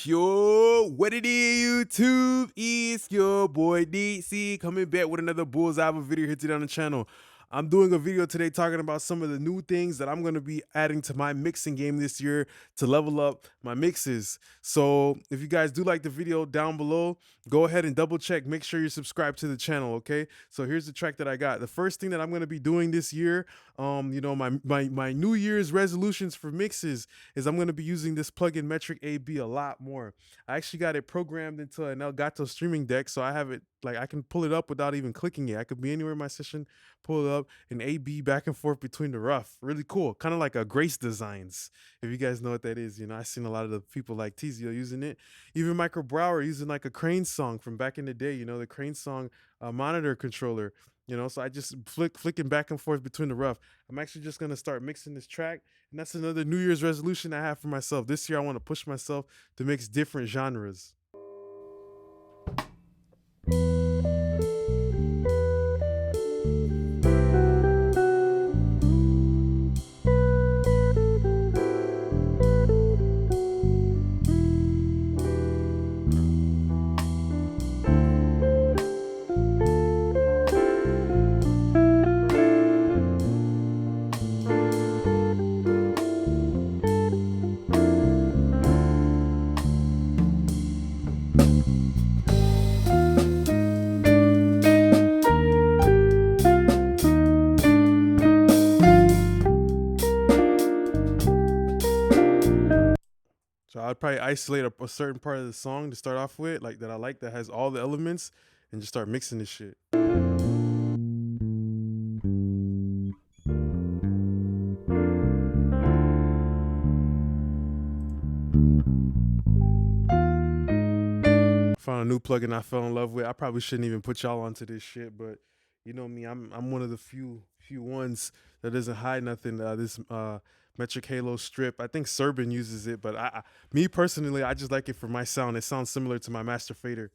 Yo, what it is, YouTube? It's your boy DC coming back with another Bullseye video here today on the channel. I'm doing a video today talking about some of the new things that I'm going to be adding to my mixing game this year to level up my mixes. So if you guys do like the video down below, go ahead and double check. Make sure you're subscribed to the channel, okay? So here's the track that I got. The first thing that I'm going to be doing this year, my New Year's resolutions for mixes is I'm going to be using this plugin Metric AB a lot more. I actually got it programmed into an Elgato streaming deck, so I have it like I can pull it up without even clicking it. I could be anywhere in my session, pull it up, and AB back and forth between the rough. Really cool, kind of like a Grace Designs. If you guys know what that is, I've seen a lot of the people like Tizio using it. Even Michael Brower using like a Crane song from back in the day. The Crane song monitor controller. So I just flicking back and forth between the rough. I'm actually just gonna start mixing this track, and that's another New Year's resolution I have for myself. This year I want to push myself to mix different genres. So I'd probably isolate a certain part of the song to start off with, like that I like, that has all the elements, and just start mixing this shit. Found a new plugin I fell in love with. I probably shouldn't even put y'all onto this shit, but you know me, I'm one of the few ones that doesn't hide nothing. This Metric Halo strip, I think Serban uses it, but me personally, I just like it for my sound. It sounds similar to my Master Fader.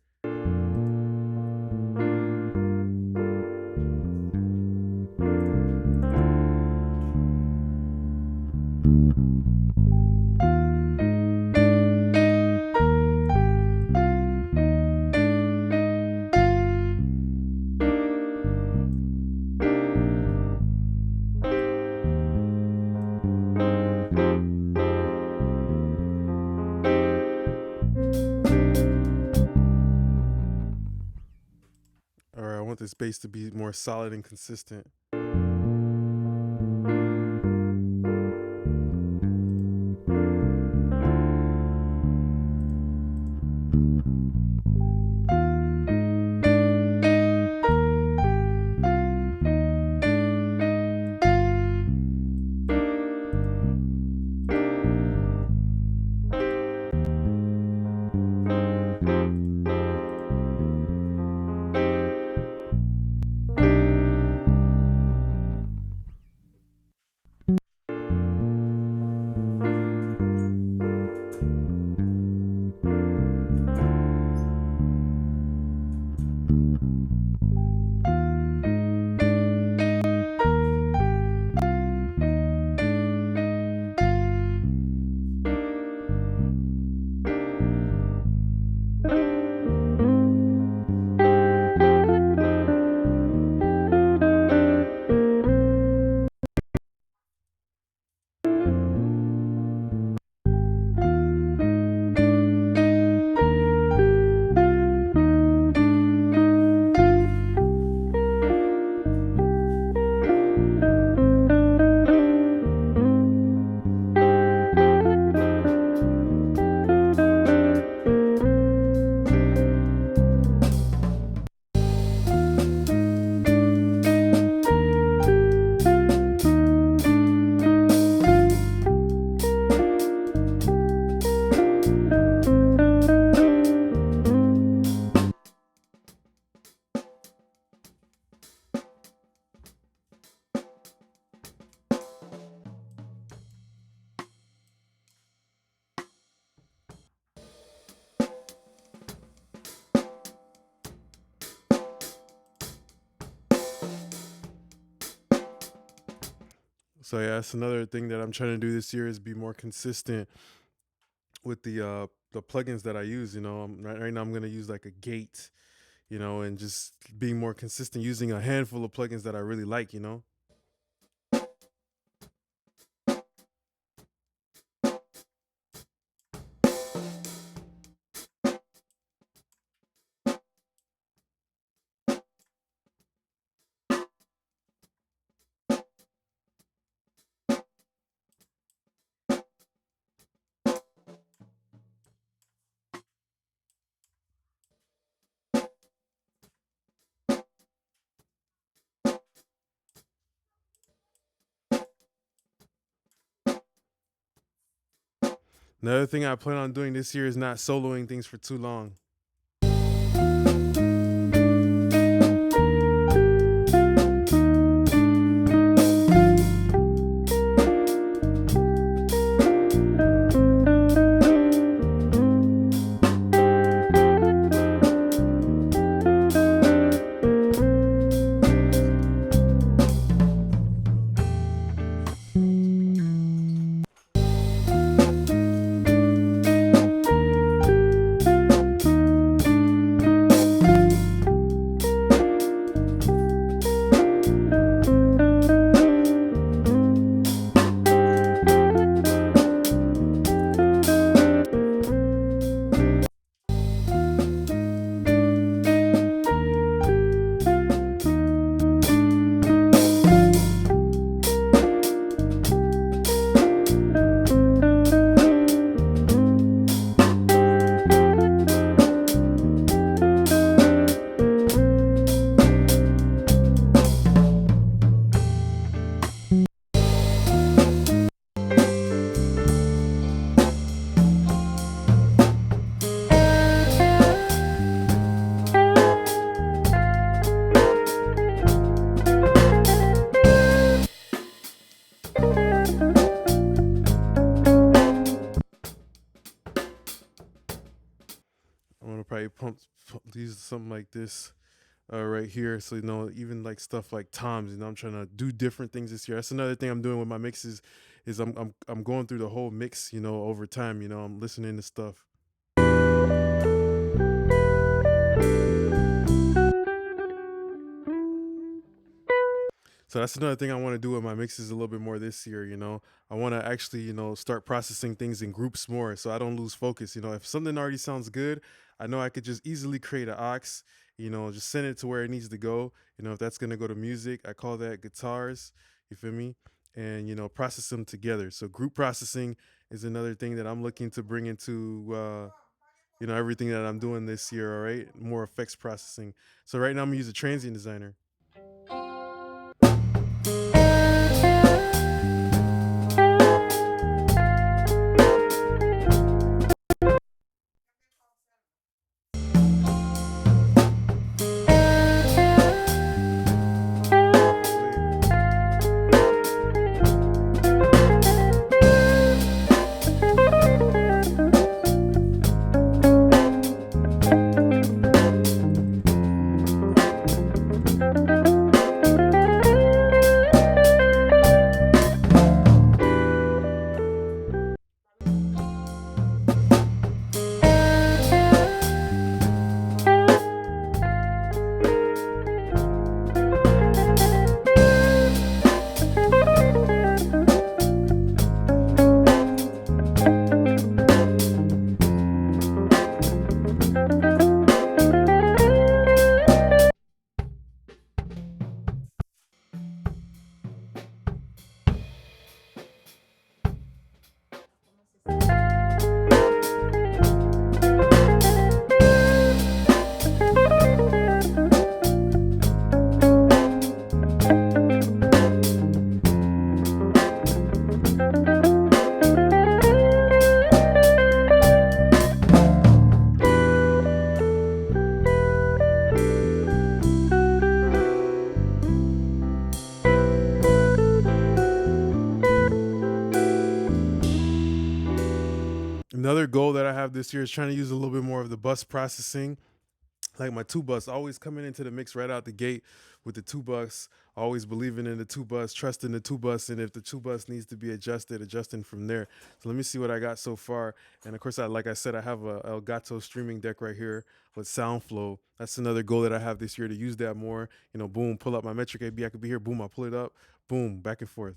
I want this bass to be more solid and consistent. So yeah, that's another thing that I'm trying to do this year, is be more consistent with the the plugins that I use. Right now I'm gonna use like a gate, and just being more consistent using a handful of plugins that I really like. Another thing I plan on doing this year is not soloing things for too long. I'm gonna probably use something like this right here. So even like stuff like toms. I'm trying to do different things this year. That's another thing I'm doing with my mixes. Is I'm going through the whole mix. Over time. I'm listening to stuff. So that's another thing I want to do with my mixes a little bit more this year. I want to actually, start processing things in groups more so I don't lose focus. If something already sounds good, I know I could just easily create an aux, just send it to where it needs to go. If that's going to go to music, I call that guitars. You feel me? And, process them together. So group processing is another thing that I'm looking to bring into, everything that I'm doing this year. All right. More effects processing. So right now I'm going to use a transient designer. Another goal that I have this year is trying to use a little bit more of the bus processing. like my 2 bus, always coming into the mix right out the gate with the 2 bus, always believing in the 2 bus, trusting the 2 bus, and if the 2 bus needs to be adjusted, adjusting from there. So let me see what I got so far. And of course, like I said, I have a Elgato streaming deck right here with SoundFlow. That's another goal that I have this year, to use that more. You know, boom, pull up my metric AB. I could be here, boom, I pull it up, boom, back and forth.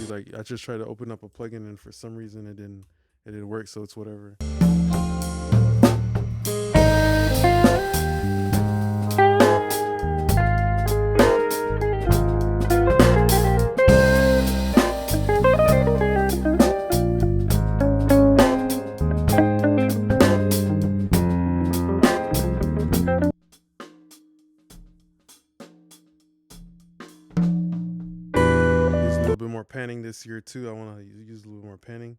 Like, I just tried to open up a plugin and for some reason it didn't work, so it's whatever. A little bit more panning this year too. I want to use a little more panning.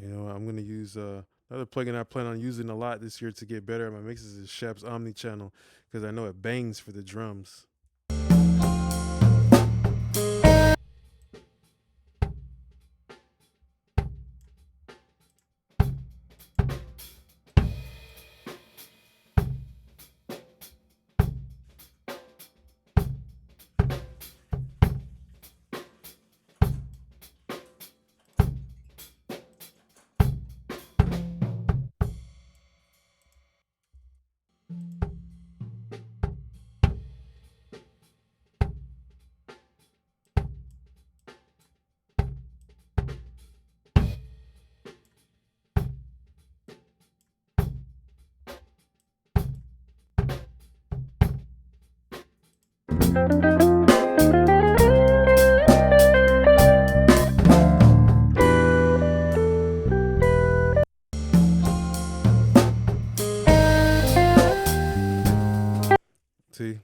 You know, I'm gonna use another plugin I plan on using a lot this year to get better at my mixes is Shep's Omni Channel, because I know it bangs for the drums. See,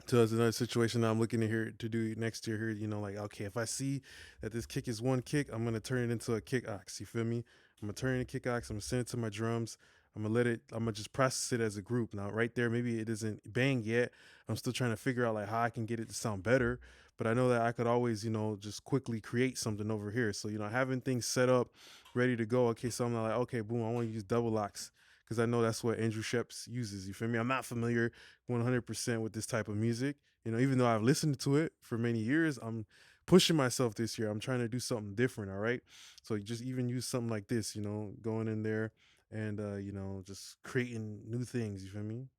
so that's another situation that I'm looking to do next year here. You know, like, okay, if I see that this kick is one kick, I'm gonna turn it into a kick ox. You feel me? I'm gonna turn it into kick ox. I'm gonna send it to my drums. I'm gonna just process it as a group. Now, right there, maybe it isn't bang yet. I'm still trying to figure out like how I can get it to sound better. But I know that I could always, you know, just quickly create something over here. So, you know, having things set up, ready to go. Okay, so I'm like, okay, boom, I want to use double locks, because I know that's what Andrew Sheps uses. You feel me? I'm not familiar 100% with this type of music. You know, even though I've listened to it for many years, I'm pushing myself this year. I'm trying to do something different. All right. So you just even use something like this, you know, going in there and, you know, just creating new things. You feel me?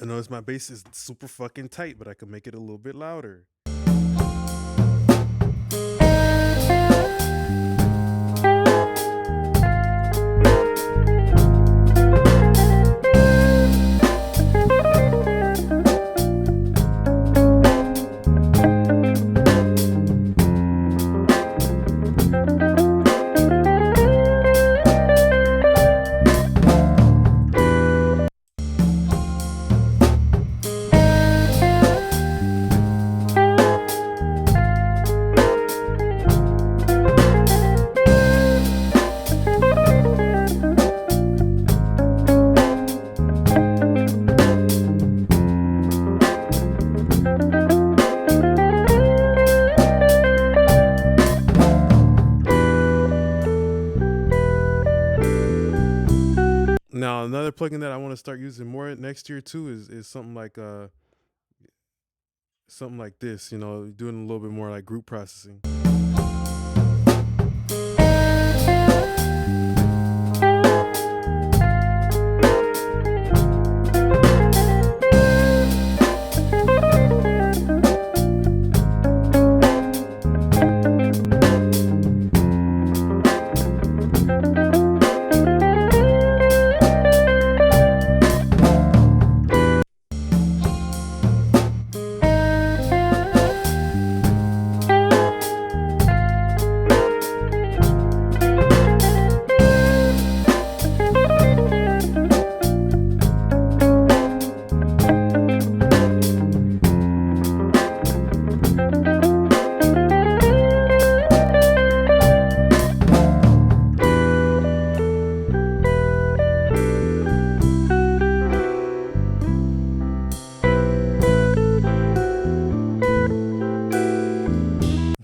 I notice my bass is super fucking tight, but I can make it a little bit louder. Now another plugin that I want to start using more next year too is something like this, you know, doing a little bit more like group processing.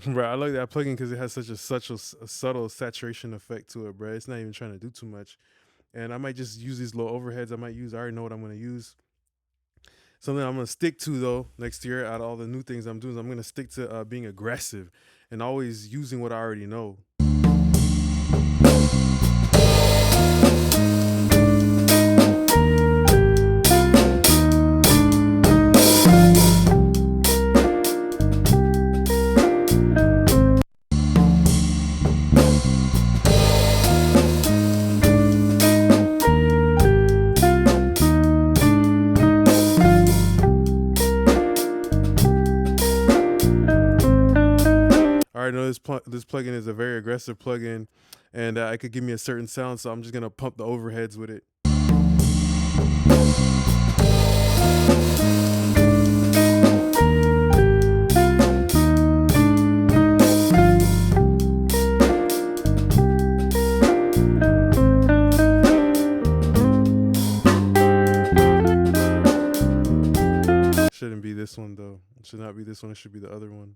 Bro, I like that plugin because it has such a subtle saturation effect to it, bro. It's not even trying to do too much. And I might just use these little overheads. I already know what I'm gonna use. Something I'm gonna stick to though next year, out of all the new things I'm doing, I'm gonna stick to being aggressive and always using what I already know. I already know this plugin is a very aggressive plugin, and it could give me a certain sound, so I'm just gonna pump the overheads with it. Shouldn't be this one though. It should not be this one. It should be the other one.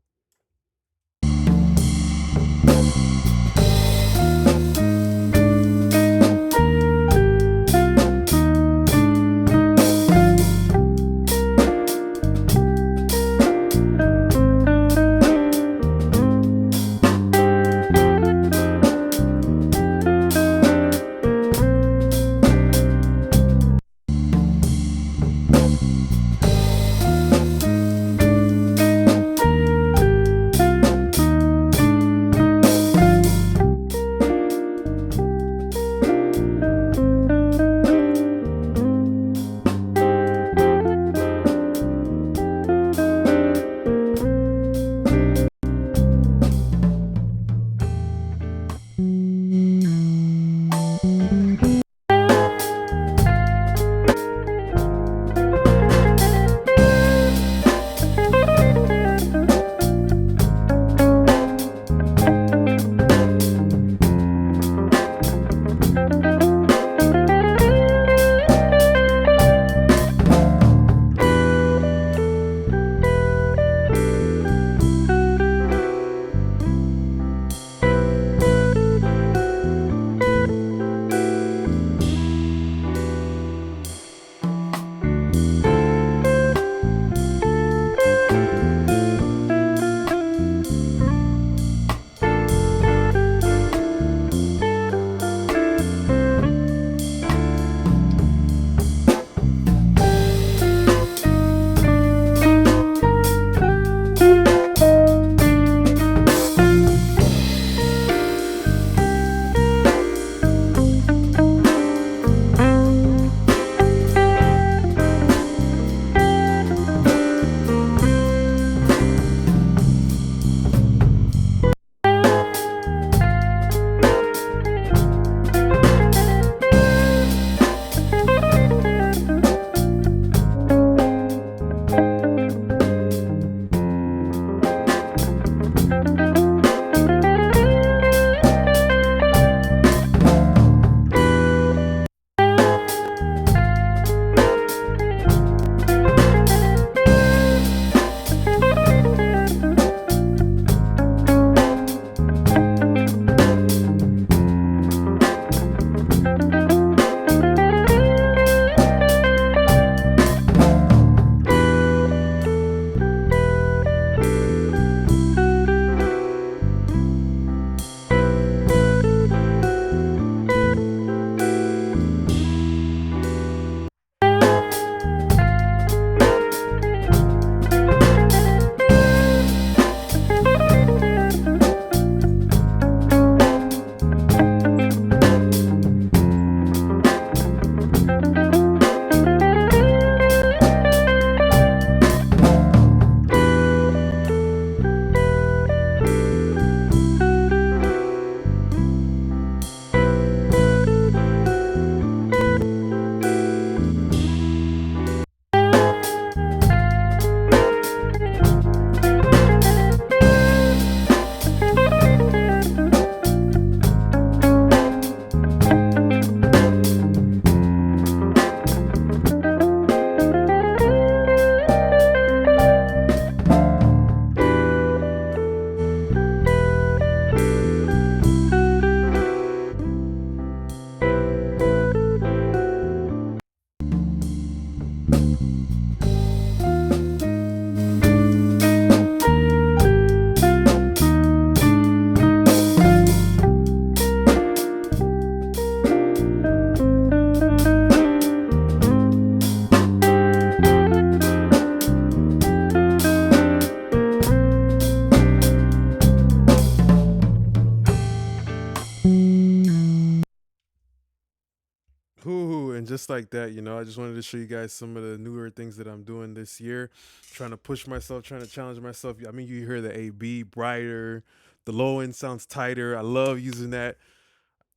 Ooh, and just like that, you know, I just wanted to show you guys some of the newer things that I'm doing this year. Trying to push myself, trying to challenge myself. I mean, you hear the AB brighter, the low end sounds tighter. I love using that.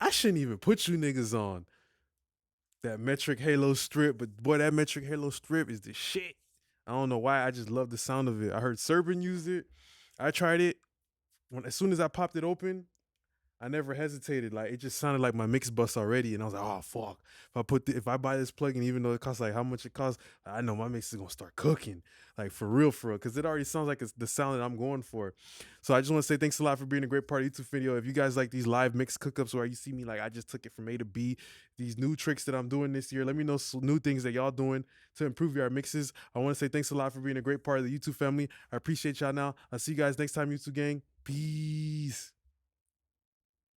I shouldn't even put you niggas on that metric halo strip, but boy, that metric halo strip is the shit. I don't know why. I just love the sound of it. I heard Serpent used it. I tried it. As soon as I popped it open, I never hesitated. Like it just sounded like my mix bus already, and I was like, "Oh fuck! If I buy this plugin, even though it costs like how much it costs, I know my mix is gonna start cooking, like for real, because it already sounds like it's the sound that I'm going for." So I just want to say thanks a lot for being a great part of YouTube video. If you guys like these live mix cookups where you see me like I just took it from A to B, these new tricks that I'm doing this year, let me know some new things that y'all doing to improve your mixes. I want to say thanks a lot for being a great part of the YouTube family. I appreciate y'all. Now I'll see you guys next time, YouTube gang. Peace.